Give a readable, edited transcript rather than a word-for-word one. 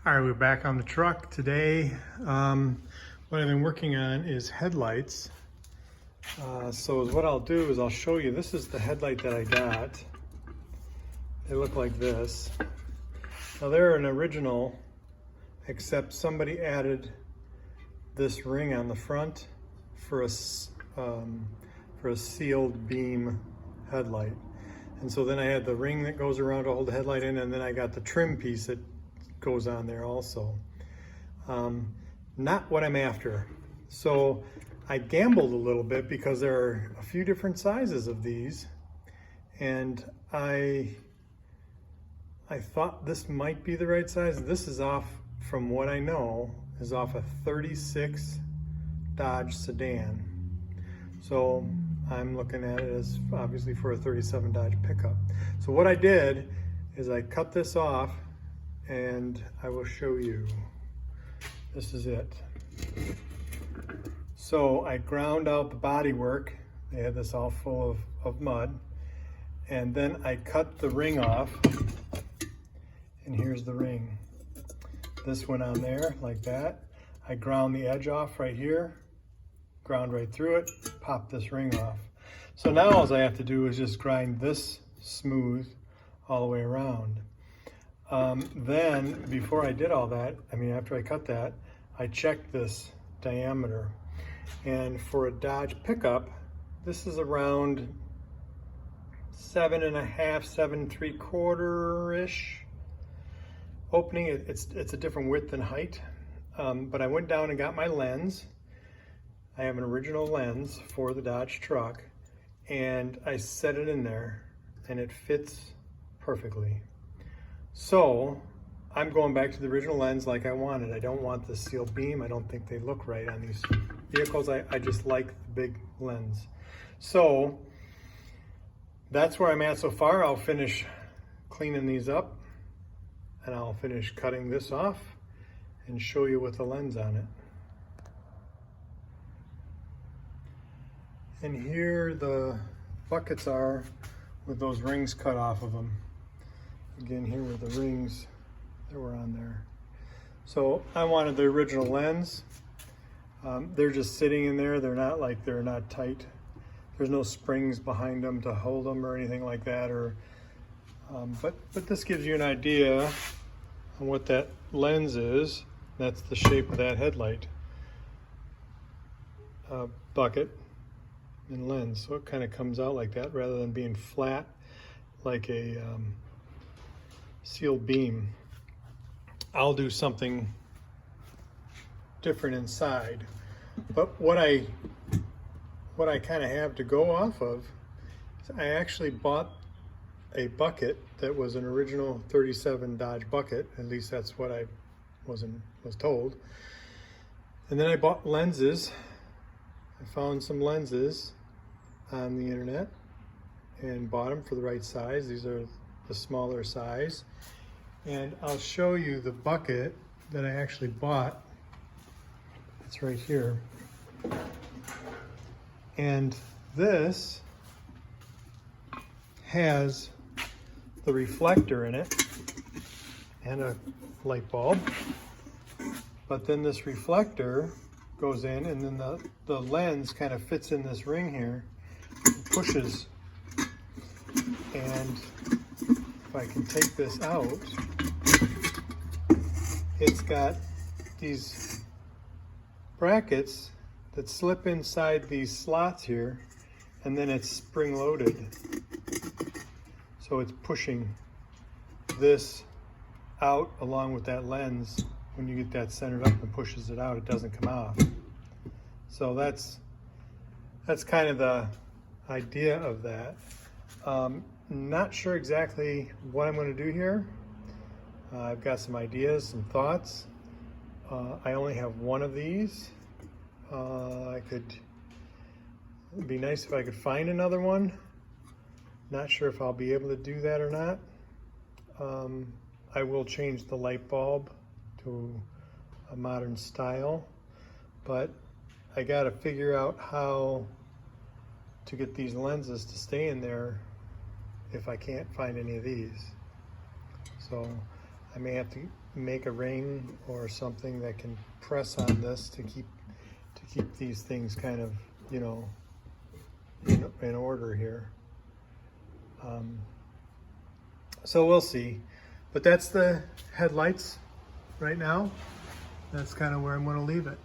All right, we're back on the truck today. What I've been working on is headlights. So what I'll do is I'll show you, this is the headlight that I got. They look like this. Now they're an original, except somebody added this ring on the front for a sealed beam headlight. And so then I had the ring that goes around to hold the headlight in, and then I got the trim piece that goes on there also. Not what I'm after. So I gambled a little bit because there are a few different sizes of these, and I thought this might be the right size. This is off, from what I know, is off a 36 Dodge sedan. So I'm looking at it as obviously for a 37 Dodge pickup. So what I did is I cut this off, and I will show you. This is it. So I ground out the bodywork. They had this all full of mud. And then I cut the ring off. And here's the ring. This went on there like that. I ground the edge off right here. Ground right through it. Pop this ring off. So now all I have to do is just grind this smooth all the way around. Then before I did all that, after I cut that, I checked this diameter. And for a Dodge pickup, this is around 7.5, 7.75-ish opening. It's a different width and height. But I went down and got my lens. I have an original lens for the Dodge truck, and I set it in there, and it fits perfectly. So I'm going back to the original lens like I wanted. I don't want the sealed beam. I don't think they look right on these vehicles. I just like the big lens. So that's where I'm at so far. I'll finish cleaning these up, and I'll finish cutting this off and show you with the lens on it. And here the buckets are with those rings cut off of them. Again, here were the rings that were on there. So I wanted the original lens. They're just sitting in there. They're not tight. There's no springs behind them to hold them or anything like that. But this gives you an idea on what that lens is. That's the shape of that headlight bucket and lens. So it kind of comes out like that rather than being flat like a sealed beam. I'll do something different inside, but what I kind of have to go off of is I actually bought a bucket that was an original 37 Dodge bucket. At least that's what I was told. And then I bought lenses. I found some lenses on the internet and bought them for the right size. These are the smaller size. And I'll show you the bucket that I actually bought. It's right here. And this has the reflector in it and a light bulb. But then this reflector goes in, and then the lens kind of fits in this ring here and pushes. And if I can take this out, it's got these brackets that slip inside these slots here, and then it's spring loaded. So it's pushing this out along with that lens. When you get that centered up and pushes it out, it doesn't come off. So that's kind of the idea of that. Not sure exactly what I'm going to do here. I've got some ideas, some thoughts. I only have one of these. It'd be nice if I could find another one. Not sure if I'll be able to do that or not. I will change the light bulb to a modern style, but I got to figure out how to get these lenses to stay in there if I can't find any of these. So I may have to make a ring or something that can press on this to keep these things kind of, you know, in order here. So we'll see. But that's the headlights right now. That's kind of where I'm going to leave it.